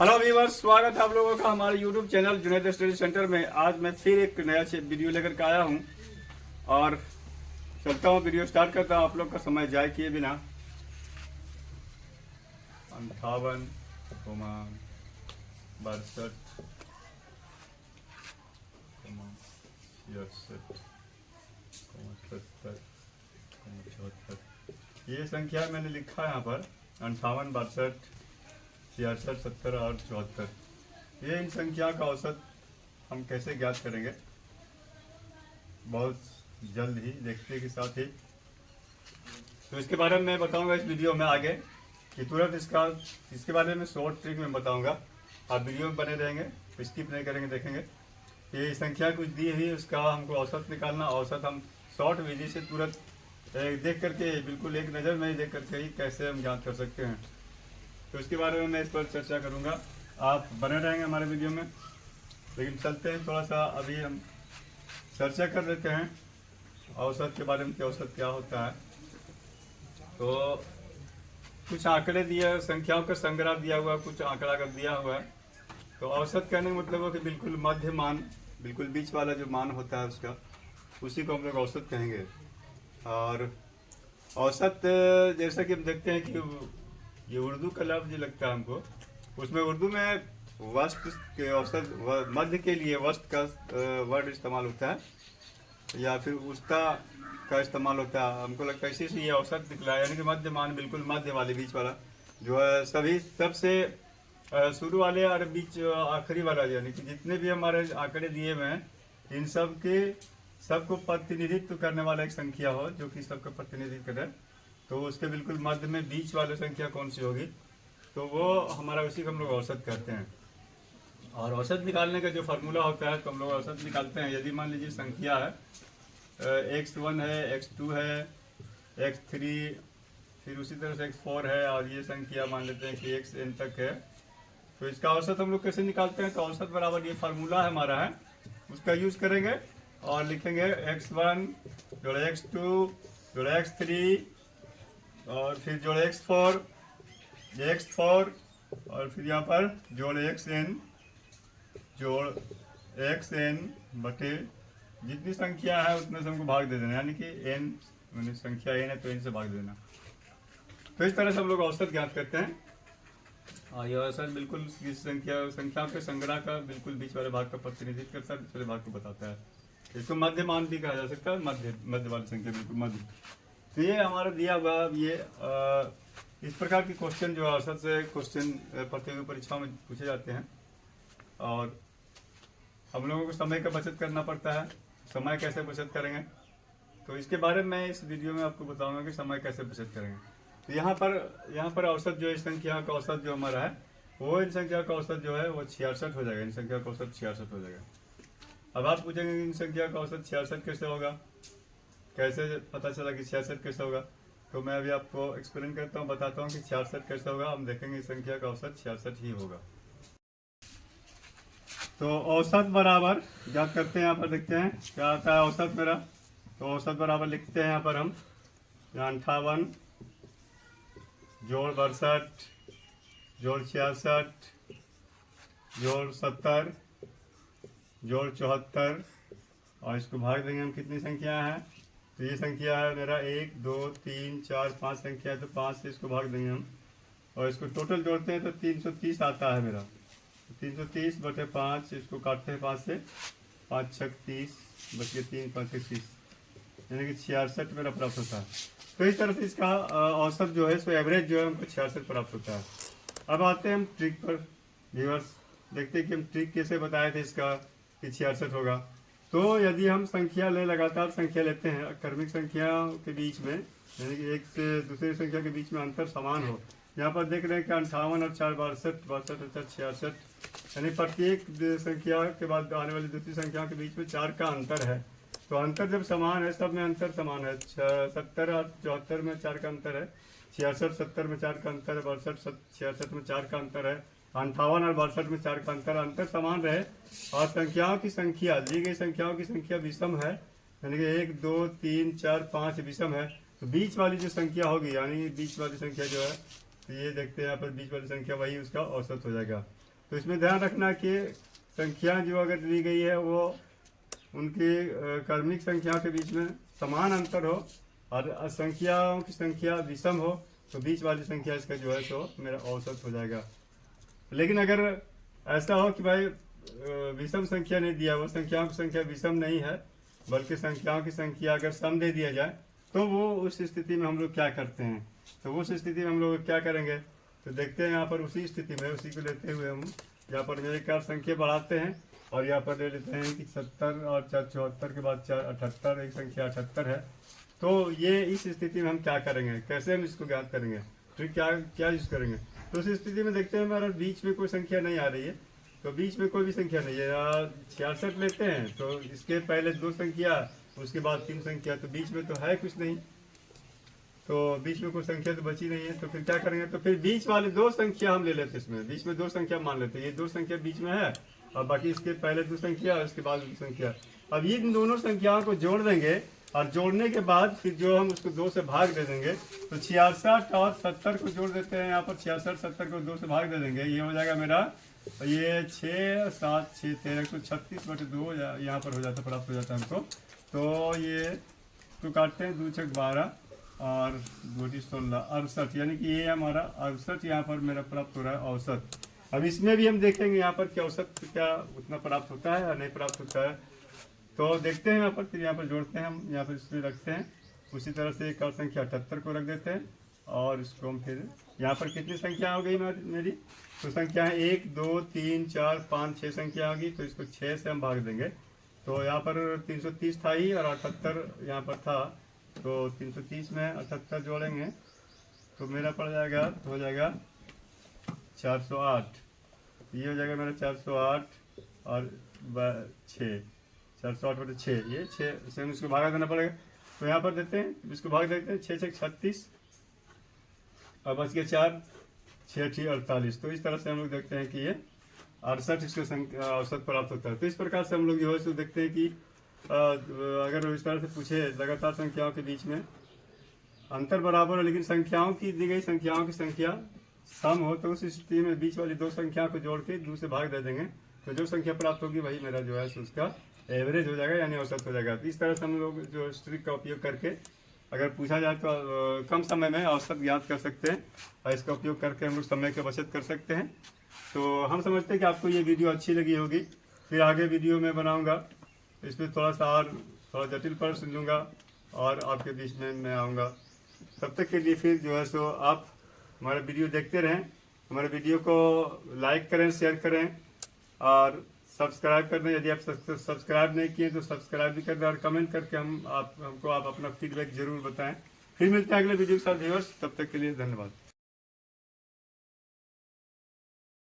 Hello viewers, स्वागत है आप लोगों का हमारे YouTube channel Junaid study centre में। आज मैं फिर एक नया वीडियो लेकर के आया हूं और चलता हूं, वीडियो स्टार्ट करता हूं आप लोग का समय जाए किए बिना। 58, 62, 66, 77, 74। ये संख्या मैंने लिखा है यहाँ पर 58, 62, 66, 70 और 74। ये इन संख्या का औसत हम कैसे ज्ञात करेंगे बहुत जल्द ही देखते के साथ ही, तो इसके बारे में मैं बताऊंगा इस वीडियो में आगे कि तुरंत इसके बारे में शॉर्ट ट्रिक में बताऊंगा। आप वीडियो में बने रहेंगे, स्किप नहीं करेंगे, देखेंगे। ये संख्या कुछ दी हुई, उसका हमको औसत निकालना। औसत हम शॉर्ट विधि से तुरंत देख करके, बिल्कुल एक नज़र में ही देख करके ही कैसे हम ज्ञात कर सकते हैं, तो इसके बारे में मैं इस पर चर्चा करूंगा। आप बने रहेंगे हमारे वीडियो में। लेकिन चलते हैं, थोड़ा सा अभी हम चर्चा कर लेते हैं औसत के बारे में कि औसत क्या होता है। तो कुछ आंकड़े दिए, संख्याओं का संग्रह दिया हुआ, कुछ आंकड़ा कर दिया हुआ है। तो औसत कहने का मतलब हो कि बिल्कुल मध्य मान, बिल्कुल बीच वाला जो मान होता है उसका, उसी को हम लोग औसत कहेंगे। और औसत जैसा कि हम देखते हैं कि ये उर्दू का लफ्ज लगता है हमको, उसमें उर्दू में वस्त के औसत, मध्य के लिए वस्त का वर्ड इस्तेमाल होता है, या फिर उस्ता का इस्तेमाल होता है। हमको लगता है इसी से ये औसत निकला है, यानी कि मध्य मान, बिल्कुल मध्य वाले, बीच वाला जो है, सभी सबसे शुरू वाले और बीच आखिरी वाला, यानी कि जितने भी हमारे आंकड़े दिए हुए हैं, इन सब के सबको प्रतिनिधित्व करने वाला एक संख्या हो जो कि सबका प्रतिनिधित्व करे, तो उसके बिल्कुल मध्य में बीच वाली संख्या कौन सी होगी, तो वो हमारा, उसी को हम लोग औसत कहते हैं। और औसत निकालने का जो फार्मूला होता है, तो हम लोग औसत निकालते हैं। यदि मान लीजिए संख्या है x1 है, x2 है, x3, फिर उसी तरह से x4 है, और ये संख्या मान लेते हैं कि xn तक है, तो इसका औसत हम लोग कैसे निकालते हैं। तो औसत बराबर ये फार्मूला हमारा है, उसका यूज करेंगे और लिखेंगे x1 जोड़े x2 जोड़े x3 और फिर जोड़े x4 और फिर यहाँ पर जोड़ xn बटे जितनी संख्या है उतने से हमको भाग दे देना, यानी कि n, मैंने संख्या n है तो n से भाग दे देना। तो इस तरह से हम लोग औसत ज्ञात करते हैं। और यह औसत बिल्कुल इस संख्या के संग्रह का बिल्कुल बीच वाले भाग का प्रतिनिधित्व करता है, बीच वाले भाग को बताता है। इसको मध्य मान भी कहा जा सकता है, मध्य वाली संख्या, बिल्कुल मध्य। तो ये हमारा दिया हुआ ये इस प्रकार के क्वेश्चन जो औसत से क्वेश्चन प्रतियोगी परीक्षाओं में पूछे जाते हैं। और हम लोगों को समय का बचत करना पड़ता है। समय कैसे बचत करेंगे, तो इसके बारे में इस वीडियो में आपको बताऊंगा कि समय कैसे बचत करेंगे। तो यहाँ पर औसत जो इस संख्या का औसत जो हमारा है, वो इन संख्या का औसत जो है वो 66 हो जाएगा। इन संख्या का औसत 66 हो जाएगा। अब आप पूछेंगे इन संख्या का औसत 66 कैसे होगा, कैसे पता चला कि 66 कैसे होगा। तो मैं अभी आपको एक्सप्लेन करता हूँ, बताता हूँ कि 66 कैसे होगा। हम देखेंगे इस संख्या का औसत 66 ही होगा। तो औसत बराबर क्या करते हैं, यहाँ पर देखते हैं क्या आता है औसत मेरा। तो औसत बराबर लिखते हैं यहाँ पर हम 58 जोड़ 62 जोड़ 66 जोड़ 70 जोड़ 74, और इसको भाग देंगे हम, कितनी संख्या है। तो ये संख्या है मेरा 1 2 3 4 5 संख्या है, तो 5 से इसको भाग देंगे हम, और इसको टोटल जोड़ते हैं तो 330 आता है मेरा। 330 बटे 5, इसको काटते हैं 5 से, 5 छक 30, बचे 3 5 30, यानी कि 66 मेरा प्राप्त होता है। तो इस तरह से इसका औसत जो है, इसको एवरेज जो है हमको 66 प्राप्त होता है। अब आते हैं हम ट्रिक पर। व्यूअर्स देखते हैं कि हम ट्रिक कैसे बताए थे इसका कि 66 होगा। तो यदि हम संख्या लगातार संख्या लेते हैं, क्रमिक संख्या के बीच में, यानी कि एक से दूसरी संख्या के बीच में अंतर समान हो। यहाँ पर देख रहे हैं कि 58 और 4 62 62 और 66, यानी प्रत्येक संख्या के बाद आने वाली दूसरी संख्या के बीच में 4 का अंतर है। तो अंतर जब समान है, सब में अंतर समान है। 70 और 74 में 4 का अंतर है, 66 70 में 4 का अंतर है, 62 66 में 4 का अंतर है, 58 और 62 में 4 का अंतर समान रहे, और संख्याओं की संख्या, दी गई संख्याओं की संख्या विषम है, यानी कि 1 2 3 4 5 विषम है। तो बीच वाली जो संख्या होगी, यानी बीच वाली संख्या जो है तो ये देखते हैं यहाँ पर बीच वाली संख्या वही उसका औसत हो जाएगा। तो इसमें ध्यान रखना कि संख्या जो अगर दी गई है वो उनकी क्रमिक संख्याओं के बीच में समान अंतर हो और संख्याओं की संख्या विषम हो तो बीच वाली संख्या इसका जो है सो मेरा औसत हो जाएगा। लेकिन अगर ऐसा हो कि भाई विषम संख्या नहीं दिया, वो संख्याओं की संख्या विषम नहीं है बल्कि संख्याओं की संख्या अगर सम दे दिया जाए तो वो उस स्थिति में हम लोग क्या करते हैं। तो उस स्थिति में हम लोग क्या करेंगे तो देखते हैं यहाँ पर उसी स्थिति में उसी को लेते हुए हम यहाँ पर मेरे कार संख्या बढ़ाते हैं और यहाँ पर ले लेते हैं कि 70 और 74 के बाद 78 एक संख्या 78 है। तो ये इस स्थिति में हम क्या करेंगे, कैसे हम इसको ज्ञात करेंगे, फिर क्या क्या यूज करेंगे। तो उस स्थिति में देखते हैं हमारा बीच में कोई संख्या नहीं आ रही है, तो बीच में कोई भी संख्या नहीं है। 66 लेते हैं तो इसके पहले 2 संख्या उसके बाद 3 संख्या, तो बीच में तो है कुछ नहीं, तो बीच में कोई संख्या तो बची नहीं है। तो फिर क्या करेंगे, तो फिर बीच वाले 2 संख्या हम ले लेते हैं, इसमें बीच में 2 संख्या मान लेते हैं, ये 2 संख्या बीच में है और बाकी इसके पहले 2 संख्या और इसके बाद 2 संख्या। अब ये इन दोनों संख्याओं को जोड़ देंगे और जोड़ने के बाद फिर जो हम उसको 2 से भाग दे देंगे। तो 66 और 70 को जोड़ देते हैं, यहाँ पर 66 70 को 2 से भाग दे देंगे, ये हो जाएगा मेरा ये 6 7 6 13 136/2 यहाँ पर हो जाता प्राप्त हो जाता है हमको। तो ये तो काटते हैं 2 6 12 और 2 16 68, यानी कि ये हमारा 68 यहाँ पर मेरा प्राप्त हो रहा है औसत। अब इसमें भी हम देखेंगे यहाँ पर क्या औसत क्या उतना प्राप्त होता है या नहीं प्राप्त होता है। तो देखते हैं यहाँ पर, फिर यहाँ पर जोड़ते हैं हम, यहाँ पर इसमें रखते हैं उसी तरह से एक और संख्या 78 को रख देते हैं और इसको हम फिर यहाँ पर कितनी संख्या हो गई मेरी, तो संख्या है 1 2 3 4 5 6 संख्या होगी, तो इसको 6 से हम भाग देंगे। तो यहाँ पर 330 था ही और 78 यहाँ पर था, तो 330 में 78 जोड़ेंगे तो मेरा पड़ जाएगा, हो जाएगा 408। ये हो जाएगा मेरा 408 और 6 408/6, ये 6 से हम इसको भागा देना पड़ेगा। तो यहाँ पर देते हैं, इसको भाग देते हैं 6 6 36 और बच गया 4 6 6 48। तो इस तरह से हम लोग देखते हैं कि ये 68 इसका औसत प्राप्त होता है। तो इस प्रकार से हम लोग जो है सो देखते हैं कि अगर इस तरह से पूछे लगातार संख्याओं के बीच में अंतर बराबर है लेकिन संख्याओं की दी गई संख्याओं की संख्या सम हो तो उस स्थिति में बीच वाली 2 संख्या को जोड़ के 2 से भाग दे देंगे, तो जो संख्या प्राप्त होगी वही मेरा जो है उसका एवरेज हो जाएगा यानी औसत हो जाएगा। तो इस तरह से हम लोग जो ट्रिक का उपयोग करके अगर पूछा जाए तो कम समय में औसत ज्ञात कर सकते हैं और इसका उपयोग करके हम लोग समय की बचत कर सकते हैं। तो हम समझते हैं कि आपको ये वीडियो अच्छी लगी होगी, फिर आगे वीडियो में बनाऊँगा, इसमें थोड़ा जटिल प्रश्न लूँगा और आपके बीच में मैं आऊँगा। तब तक के लिए फिर जो है सो आप हमारा वीडियो देखते रहें, हमारे वीडियो को लाइक करें, शेयर करें और सब्सक्राइब कर दें। यदि आप सब्सक्राइब नहीं किए तो सब्सक्राइब भी कर दें और कमेंट करके हमको आप अपना फीडबैक जरूर बताएं। फिर मिलते हैं अगले वीडियो के साथ व्यूअर्स, तब तक के लिए धन्यवाद।